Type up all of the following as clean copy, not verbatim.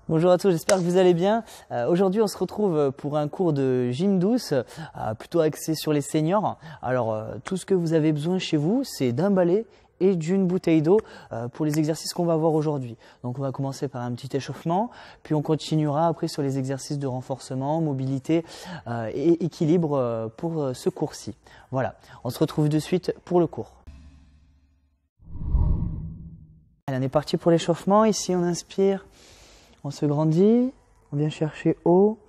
Bonjour à tous, j'espère que vous allez bien. Aujourd'hui, on se retrouve pour un cours de gym douce, plutôt axé sur les seniors. Alors, tout ce que vous avez besoin chez vous, c'est d'un balai et d'une bouteille d'eau pour les exercices qu'on va voir aujourd'hui. Donc, on va commencer par un petit échauffement, puis on continuera après sur les exercices de renforcement, mobilité et équilibre pour ce cours-ci. Voilà, on se retrouve de suite pour le cours. Allez, on est parti pour l'échauffement. Ici, on inspire. On se grandit, on vient chercher haut,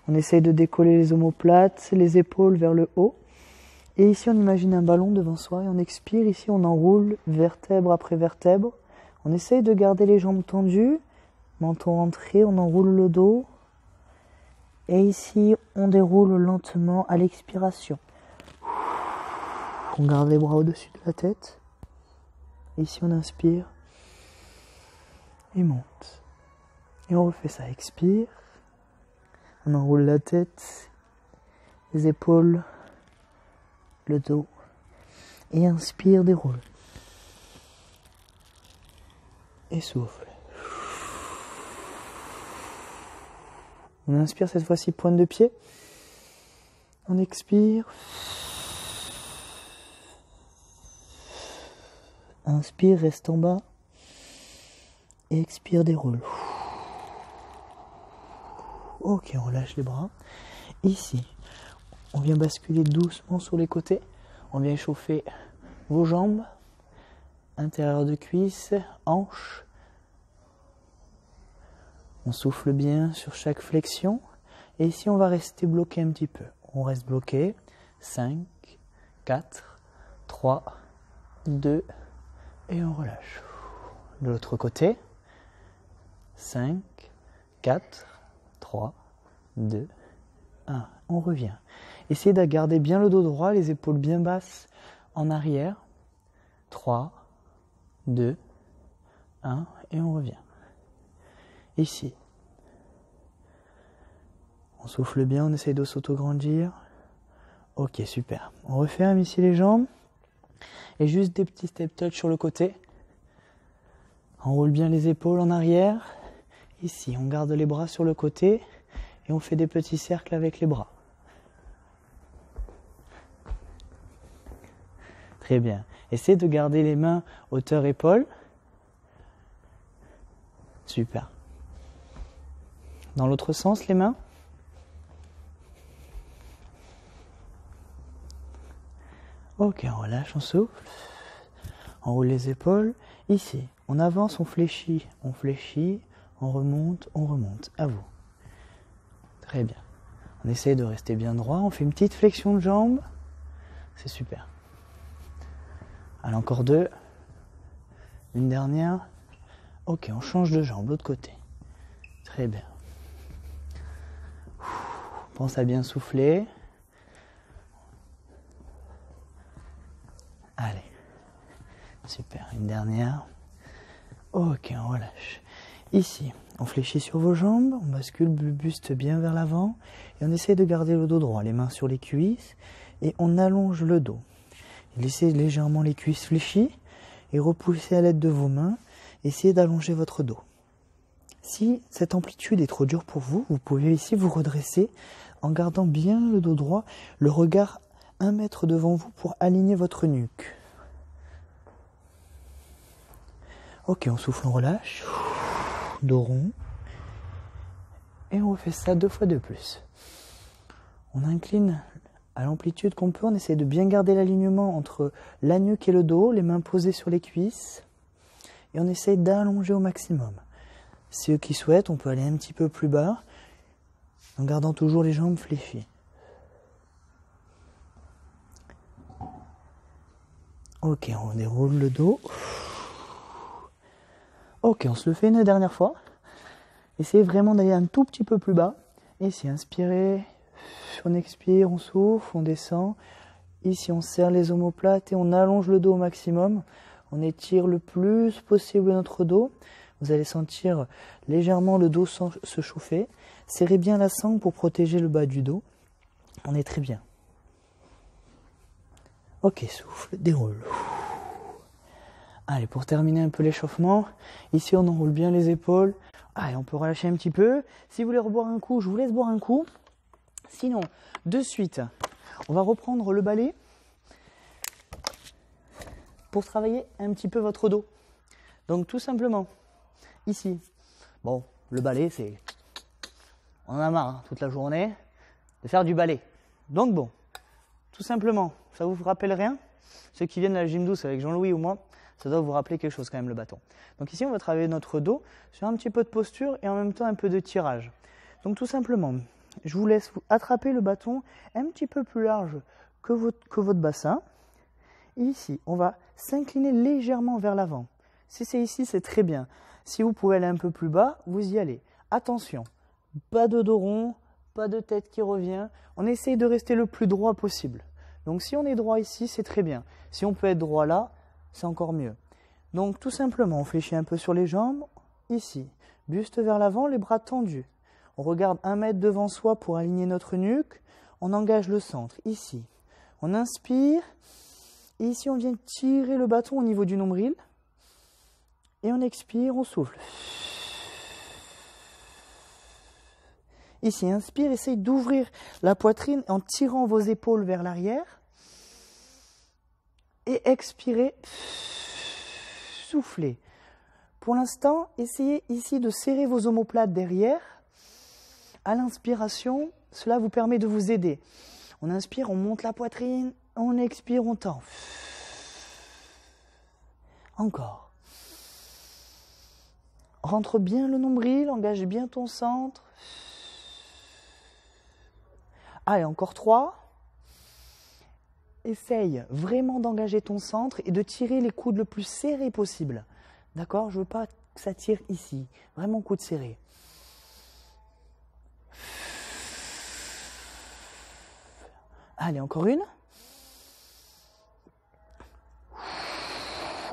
on essaye de décoller les omoplates, les épaules vers le haut. Et ici, on imagine un ballon devant soi et on expire. Ici, on enroule vertèbre après vertèbre. On essaye de garder les jambes tendues, menton rentré, on enroule le dos. Et ici, on déroule lentement à l'expiration. On garde les bras au-dessus de la tête. Ici, on inspire et monte. Et on refait ça, expire, on enroule la tête, les épaules, le dos, et inspire, déroule. Et souffle. On inspire cette fois-ci, pointe de pied, on expire, inspire, reste en bas, et expire, déroule. Ok, on relâche les bras. Ici, on vient basculer doucement sur les côtés. On vient échauffer vos jambes, intérieur de cuisse, hanches. On souffle bien sur chaque flexion. Et ici, on va rester bloqué un petit peu. On reste bloqué. 5, 4, 3, 2, et on relâche. De l'autre côté. 5, 4, 3, 2, 1. On revient. Essayez de garder bien le dos droit, les épaules bien basses en arrière. 3, 2, 1 et on revient. Ici. On souffle bien, on essaye de s'auto-grandir. Ok, super. On referme ici les jambes. Et juste des petits step touch sur le côté. On roule bien les épaules en arrière. Ici, on garde les bras sur le côté. Et on fait des petits cercles avec les bras. Très bien. Essayez de garder les mains hauteur épaule. Super. Dans l'autre sens, les mains. Ok, on relâche, on souffle. On roule les épaules. Ici, on avance, on fléchit, on remonte, on remonte. À vous. Très bien. On essaye de rester bien droit. On fait une petite flexion de jambe. C'est super. Allez, encore 2. Une dernière. Ok, on change de jambe, l'autre côté. Très bien. Pense à bien souffler. Allez. Super. Une dernière. Ok, on relâche. Ici, on fléchit sur vos jambes, on bascule le buste bien vers l'avant et on essaie de garder le dos droit, les mains sur les cuisses et on allonge le dos. Laissez légèrement les cuisses fléchies et repoussez à l'aide de vos mains, essayez d'allonger votre dos. Si cette amplitude est trop dure pour vous, vous pouvez ici vous redresser en gardant bien le dos droit, le regard 1 mètre devant vous pour aligner votre nuque. Ok, on souffle, on relâche. Dos rond. Et on refait ça 2 fois de plus. On incline à l'amplitude qu'on peut. On essaie de bien garder l'alignement entre la nuque et le dos, les mains posées sur les cuisses. Et on essaye d'allonger au maximum. Ceux qui souhaitent, on peut aller un petit peu plus bas, en gardant toujours les jambes fléchies. Ok, on déroule le dos. Ok, on se le fait une dernière fois. Essayez vraiment d'aller un tout petit peu plus bas. Ici, inspirez, on expire, on souffle, on descend. Ici, on serre les omoplates et on allonge le dos au maximum. On étire le plus possible notre dos. Vous allez sentir légèrement le dos se chauffer. Serrez bien la sangle pour protéger le bas du dos. On est très bien. Ok, souffle, déroule. Allez, pour terminer un peu l'échauffement, ici on enroule bien les épaules, Allez, on peut relâcher un petit peu. Si vous voulez reboire un coup, je vous laisse boire un coup. Sinon, de suite, on va reprendre le balai pour travailler un petit peu votre dos. Donc tout simplement, ici, bon, le balai, c'est... On en a marre toute la journée de faire du balai. Donc bon, tout simplement, ça vous rappelle rien? Ceux qui viennent à la gym douce avec Jean-Louis ou moi, ça doit vous rappeler quelque chose quand même, le bâton. Donc ici, on va travailler notre dos sur un petit peu de posture et en même temps un peu de tirage. Donc tout simplement, je vous laisse attraper le bâton un petit peu plus large que votre bassin. Et ici, on va s'incliner légèrement vers l'avant. Si c'est ici, c'est très bien. Si vous pouvez aller un peu plus bas, vous y allez. Attention, pas de dos rond, pas de tête qui revient. On essaye de rester le plus droit possible. Donc si on est droit ici, c'est très bien. Si on peut être droit là, c'est encore mieux. Donc tout simplement, on fléchit un peu sur les jambes. Ici, buste vers l'avant, les bras tendus. On regarde 1 mètre devant soi pour aligner notre nuque. On engage le centre. Ici, on inspire. Et ici, on vient tirer le bâton au niveau du nombril. Et on expire, on souffle. Ici, inspire, essaye d'ouvrir la poitrine en tirant vos épaules vers l'arrière. Et expirez, soufflez. Pour l'instant, essayez ici de serrer vos omoplates derrière. À l'inspiration, cela vous permet de vous aider. On inspire, on monte la poitrine. On expire, on tend. Encore. Rentre bien le nombril, engage bien ton centre. Allez, encore 3. Essaye vraiment d'engager ton centre et de tirer les coudes le plus serré possible. D'accord? Je ne veux pas que ça tire ici. Vraiment coude serré. Allez, encore une.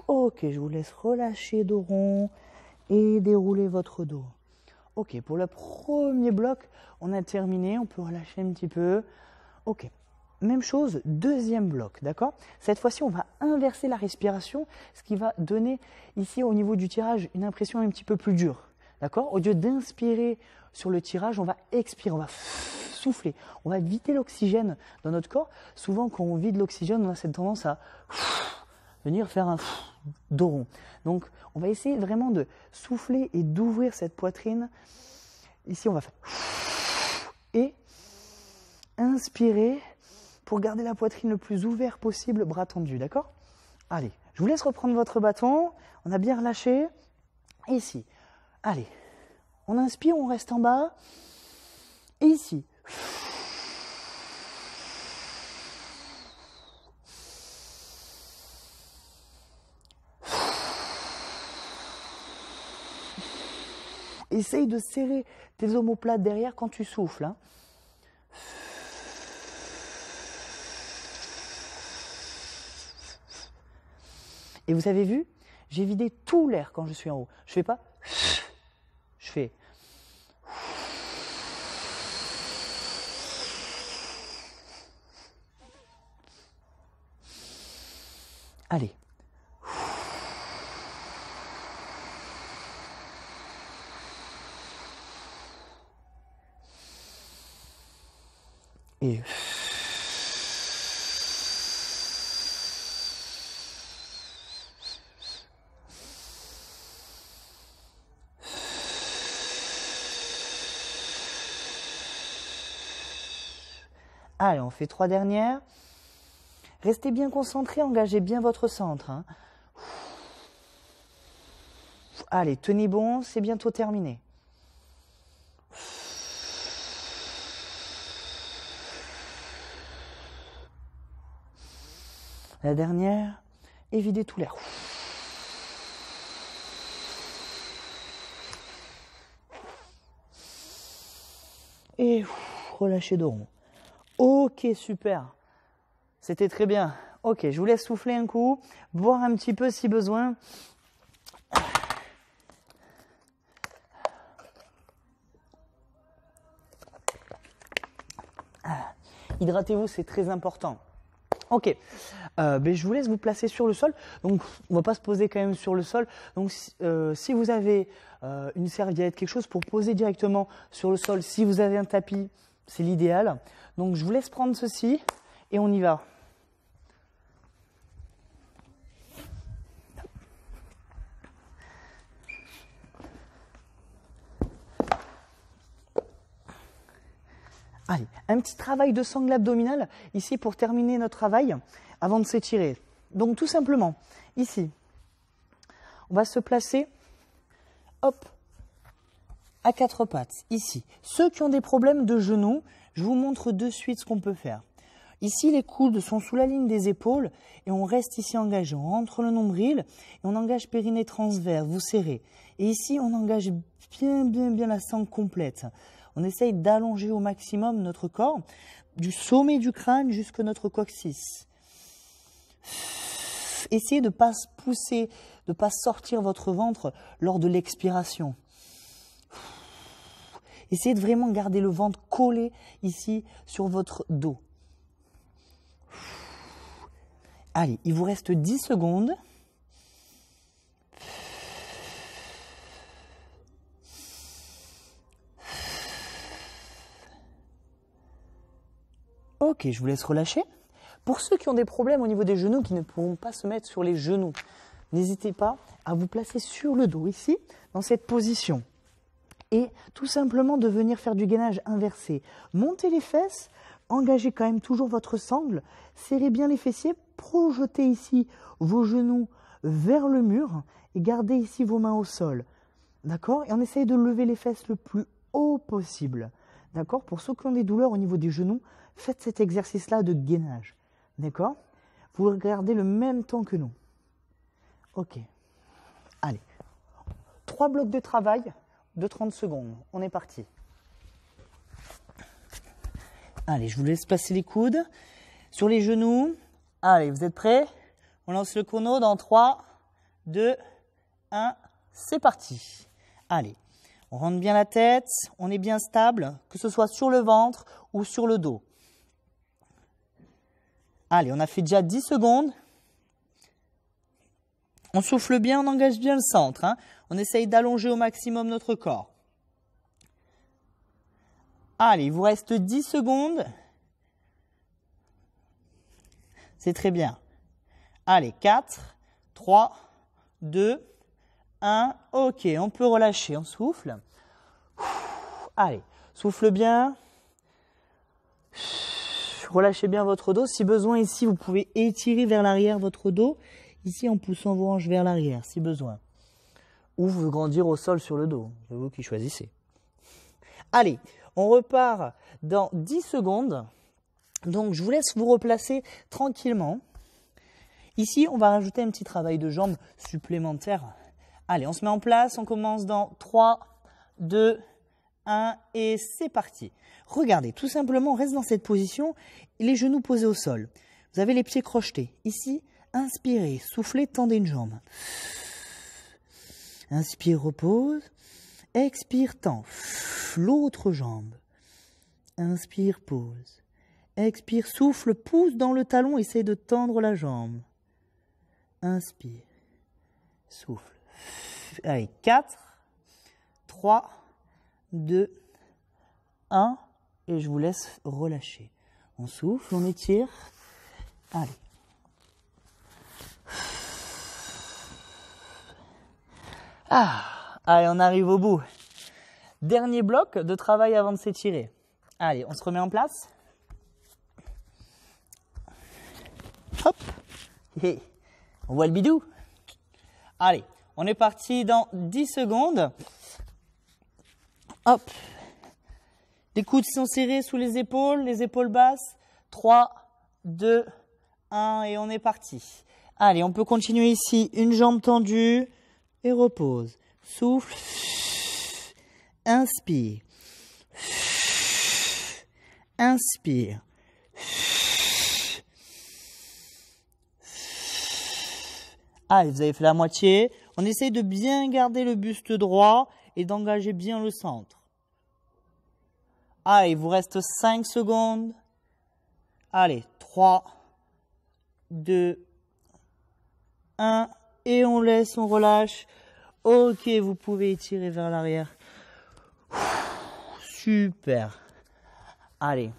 Ok, je vous laisse relâcher dos rond et dérouler votre dos. Ok, pour le premier bloc, on a terminé. On peut relâcher un petit peu. Ok, même chose, deuxième bloc, d'accord? Cette fois-ci, on va inverser la respiration, ce qui va donner ici au niveau du tirage une impression un petit peu plus dure. D'accord? Au lieu d'inspirer sur le tirage, on va expirer, on va souffler. On va vider l'oxygène dans notre corps. Souvent, quand on vide l'oxygène, on a cette tendance à venir faire un dos rond. Donc, on va essayer vraiment de souffler et d'ouvrir cette poitrine. Ici, on va faire et inspirer pour garder la poitrine le plus ouverte possible, bras tendus, d'accord? Allez, je vous laisse reprendre votre bâton. On a bien relâché. Et ici, allez, on inspire, on reste en bas. Et ici. Essaye de serrer tes omoplates derrière quand tu souffles. Hein. Et vous avez vu, j'ai vidé tout l'air quand je suis en haut. Je fais pas, je fais. Allez. Et allez, on fait 3 dernières. Restez bien concentrés, engagez bien votre centre. Hein. Allez, tenez bon, c'est bientôt terminé. La dernière, et videz tout l'air. Et relâchez dos rond. Ok, super. C'était très bien. Ok, je vous laisse souffler un coup, boire un petit peu si besoin. Hydratez-vous, c'est très important. Ok, je vous laisse vous placer sur le sol. Donc, on va pas se poser quand même sur le sol. Donc, si vous avez une serviette, quelque chose pour poser directement sur le sol, si vous avez un tapis, c'est l'idéal. Donc, je vous laisse prendre ceci et on y va. Allez, un petit travail de sangle abdominal ici pour terminer notre travail avant de s'étirer. Donc tout simplement, ici, on va se placer, hop, à quatre pattes, ici. Ceux qui ont des problèmes de genoux, je vous montre de suite ce qu'on peut faire. Ici, les coudes sont sous la ligne des épaules et on reste ici engagé. On rentre le nombril et on engage périnée transverse, vous serrez. Et ici, on engage bien la sangle complète. On essaye d'allonger au maximum notre corps, du sommet du crâne jusqu'à notre coccyx. Essayez de ne pas se pousser, de ne pas sortir votre ventre lors de l'expiration. Essayez de vraiment garder le ventre collé ici sur votre dos. Allez, il vous reste 10 secondes. Ok, je vous laisse relâcher. Pour ceux qui ont des problèmes au niveau des genoux, qui ne pourront pas se mettre sur les genoux, n'hésitez pas à vous placer sur le dos ici, dans cette position. Et tout simplement de venir faire du gainage inversé. Montez les fesses, engagez quand même toujours votre sangle, serrez bien les fessiers, projetez ici vos genoux vers le mur et gardez ici vos mains au sol. D'accord? Et on essaye de lever les fesses le plus haut possible. D'accord? Pour ceux qui ont des douleurs au niveau des genoux, faites cet exercice-là de gainage. D'accord? Vous regardez le même temps que nous. Ok. Allez. 3 blocs de travail de 30 secondes. On est parti. Allez, je vous laisse passer les coudes sur les genoux. Allez, vous êtes prêts? On lance le chrono dans 3, 2, 1. C'est parti. Allez. On rentre bien la tête, on est bien stable, que ce soit sur le ventre ou sur le dos. Allez, on a fait déjà 10 secondes. On souffle bien, on engage bien le centre. Hein. On essaye d'allonger au maximum notre corps. Allez, il vous reste 10 secondes. C'est très bien. Allez, 4, 3, 2, 1. Ok, on peut relâcher, on souffle. Allez, souffle bien. Relâchez bien votre dos. Si besoin, ici, vous pouvez étirer vers l'arrière votre dos. Ici, en poussant vos hanches vers l'arrière, si besoin. Ou vous grandir au sol sur le dos. C'est vous qui choisissez. Allez, on repart dans 10 secondes. Donc, je vous laisse vous replacer tranquillement. Ici, on va rajouter un petit travail de jambes supplémentaire. Allez, on se met en place. On commence dans 3, 2, 1 et c'est parti. Regardez, tout simplement, on reste dans cette position, les genoux posés au sol. Vous avez les pieds crochetés. Ici, inspirez, soufflez, tendez une jambe. Inspire, repose. Expire, tend. L'autre jambe. Inspire, pose. Expire, souffle, pousse dans le talon, essaye de tendre la jambe. Inspire, souffle. Allez, 4, 3, 2, 1. Et je vous laisse relâcher. On souffle, on étire. Allez. Allez, on arrive au bout. Dernier bloc de travail avant de s'étirer. Allez, on se remet en place. Hop. On voit le bidou. Allez, on est parti dans 10 secondes. Hop. Les coudes sont serrés sous les épaules basses. 3, 2, 1 et on est parti. Allez, on peut continuer ici. Une jambe tendue et repose. Souffle. Inspire. Inspire. Allez, vous avez fait la moitié. On essaye de bien garder le buste droit et d'engager bien le centre. Allez, il vous reste 5 secondes. Allez, 3, 2, 1. Et on laisse, on relâche. Ok, vous pouvez étirer vers l'arrière. Super. Allez.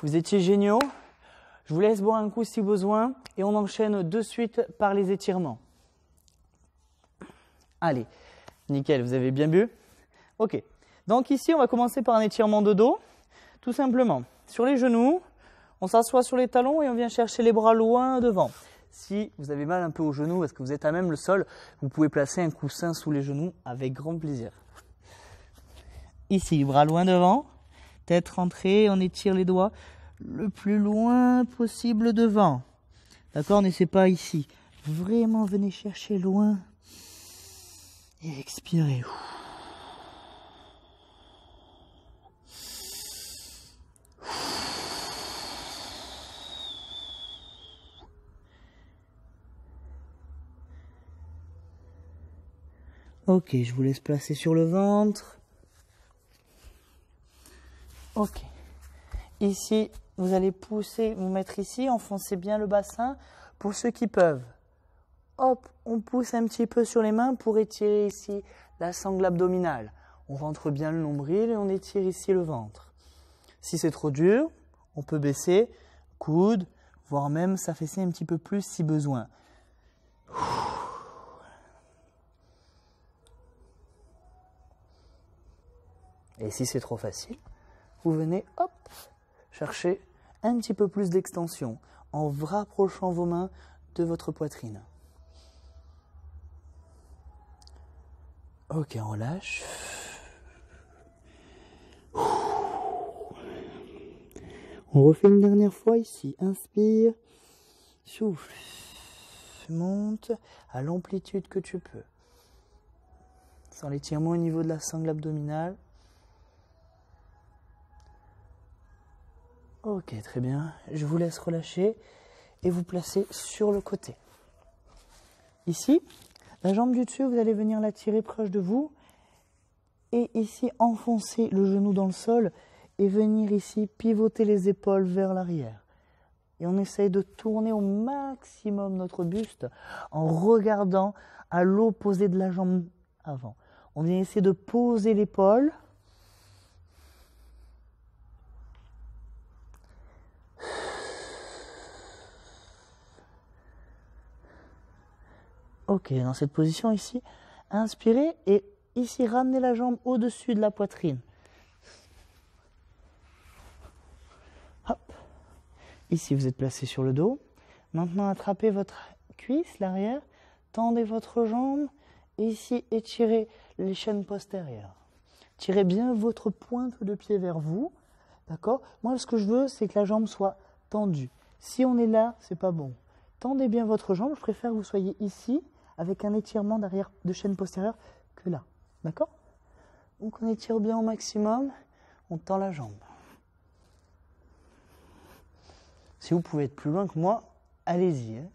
Vous étiez géniaux. Je vous laisse boire un coup si besoin. Et on enchaîne de suite par les étirements. Allez. Nickel, vous avez bien bu? Ok. Donc ici, on va commencer par un étirement de dos. Tout simplement. Sur les genoux, on s'assoit sur les talons et on vient chercher les bras loin devant. Si vous avez mal un peu aux genoux parce que vous êtes à même le sol, vous pouvez placer un coussin sous les genoux avec grand plaisir. Ici, bras loin devant, tête rentrée, on étire les doigts le plus loin possible devant. D'accord, n'essayez pas ici. Vraiment, venez chercher loin et expirez. Ok, je vous laisse placer sur le ventre. Ok. Ici, vous allez pousser, vous mettre ici, enfoncez bien le bassin pour ceux qui peuvent. Hop, on pousse un petit peu sur les mains pour étirer ici la sangle abdominale. On rentre bien le nombril et on étire ici le ventre. Si c'est trop dur, on peut baisser, coude, voire même s'affaisser un petit peu plus si besoin. Et si c'est trop facile, vous venez, hop, chercher un petit peu plus d'extension en rapprochant vos mains de votre poitrine. Ok, on relâche. On refait une dernière fois ici. Inspire, souffle, monte à l'amplitude que tu peux. Sans l'étirement au niveau de la sangle abdominale. Ok, très bien. Je vous laisse relâcher et vous placer sur le côté. Ici, la jambe du dessus, vous allez venir la tirer proche de vous. Et ici, enfoncer le genou dans le sol et venir ici pivoter les épaules vers l'arrière. Et on essaye de tourner au maximum notre buste en regardant à l'opposé de la jambe avant. On vient essayer de poser l'épaule. Ok, dans cette position ici, inspirez et ici ramenez la jambe au-dessus de la poitrine. Hop. Ici, vous êtes placé sur le dos. Maintenant, attrapez votre cuisse, l'arrière, tendez votre jambe et ici, étirez les chaînes postérieures. Tirez bien votre pointe de pied vers vous. D'accord? Moi, ce que je veux, c'est que la jambe soit tendue. Si on est là, c'est pas bon. Tendez bien votre jambe. Je préfère que vous soyez ici avec un étirement d'arrière de chaîne postérieure que là. D'accord? Donc, on étire bien au maximum. On tend la jambe. Si vous pouvez être plus loin que moi, allez-y. Hein.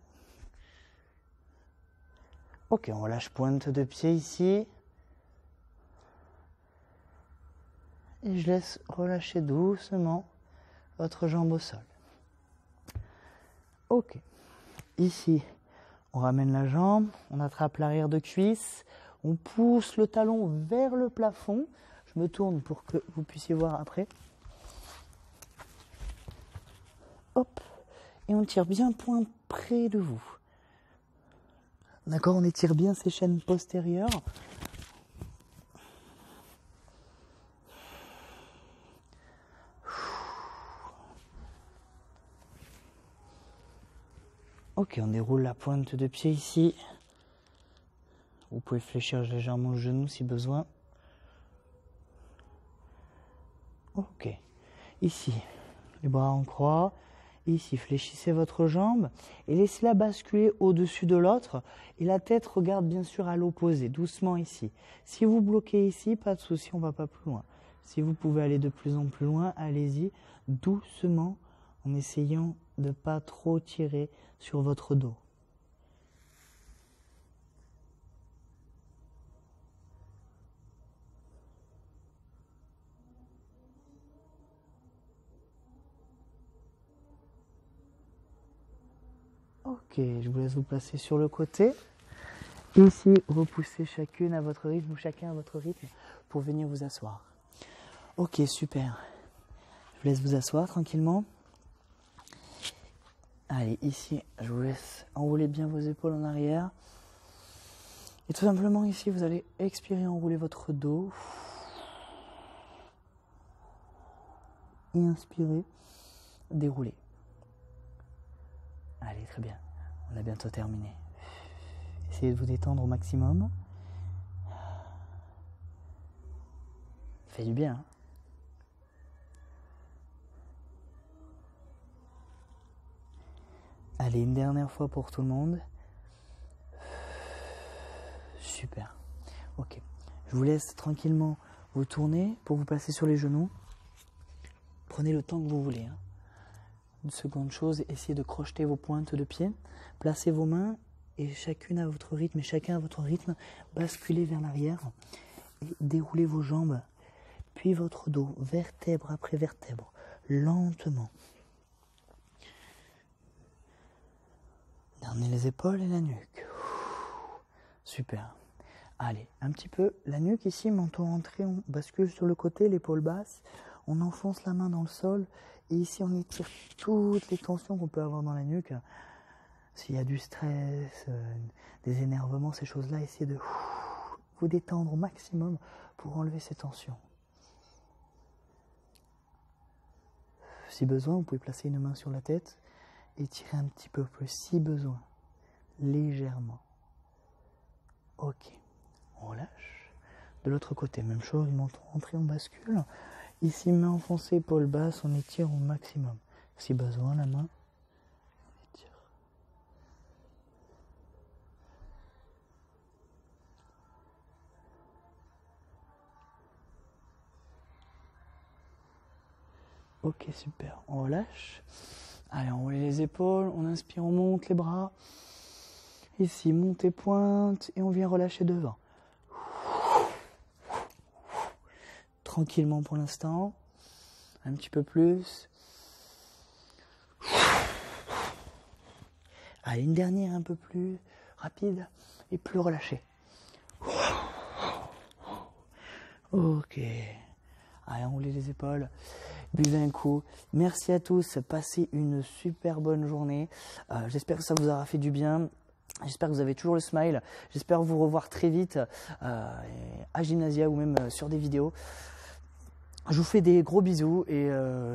Ok, on relâche pointe de pied ici. Et je laisse relâcher doucement votre jambe au sol. Ok. Ici, on ramène la jambe, on attrape l'arrière de cuisse, on pousse le talon vers le plafond. Je me tourne pour que vous puissiez voir après. Hop. Et on tire bien pointe près de vous. D'accord, on étire bien ces chaînes postérieures. Ok, on déroule la pointe de pied ici. Vous pouvez fléchir légèrement le genou si besoin. Ok. Ici, les bras en croix. Ici, fléchissez votre jambe et laissez-la basculer au-dessus de l'autre. Et la tête regarde bien sûr à l'opposé, doucement ici. Si vous bloquez ici, pas de souci, on ne va pas plus loin. Si vous pouvez aller de plus en plus loin, allez-y doucement en essayant de ne pas trop tirer sur votre dos. Ok, je vous laisse vous placer sur le côté. Ici, repoussez chacune à votre rythme ou chacun à votre rythme pour venir vous asseoir. Ok, super. Je vous laisse vous asseoir tranquillement. Allez, ici, je vous laisse enrouler bien vos épaules en arrière. Et tout simplement, ici, vous allez expirer, enrouler votre dos. Et inspirer, dérouler. Allez, très bien. On a bientôt terminé. Essayez de vous détendre au maximum. Ça fait du bien. Hein. Allez, une dernière fois pour tout le monde. Super. Ok. Je vous laisse tranquillement vous tourner pour vous placer sur les genoux. Prenez le temps que vous voulez. Hein. Une seconde chose, essayez de crocheter vos pointes de pied. Placez vos mains et chacune à votre rythme et chacun à votre rythme, basculez vers l'arrière et déroulez vos jambes, puis votre dos, vertèbre après vertèbre, lentement. Dernier les épaules et la nuque. Super. Allez, un petit peu la nuque ici, menton rentré, on bascule sur le côté, l'épaule basse, on enfonce la main dans le sol et ici on étire toutes les tensions qu'on peut avoir dans la nuque. S'il y a du stress, des énervements, ces choses-là, essayez de vous détendre au maximum pour enlever ces tensions. Si besoin, vous pouvez placer une main sur la tête et tirer un petit peu plus, si besoin, légèrement. Ok, on relâche. De l'autre côté, même chose, menton rentré, on bascule. Ici, main enfoncée, épaule basse, on étire au maximum. Si besoin, la main, on étire. Ok, super. On relâche. Allez, on roule les épaules. On inspire, on monte les bras. Ici, montez pointe et on vient relâcher devant. Tranquillement pour l'instant. Un petit peu plus. Allez, une dernière un peu plus rapide et plus relâchée. Ok. Allez, enroulez les épaules, buvez un coup. Merci à tous, passez une super bonne journée. J'espère que ça vous aura fait du bien. J'espère que vous avez toujours le smile. J'espère vous revoir très vite à Gymnasia ou même sur des vidéos. Je vous fais des gros bisous et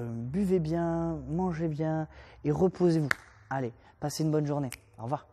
buvez bien, mangez bien et reposez-vous. Allez, passez une bonne journée. Au revoir.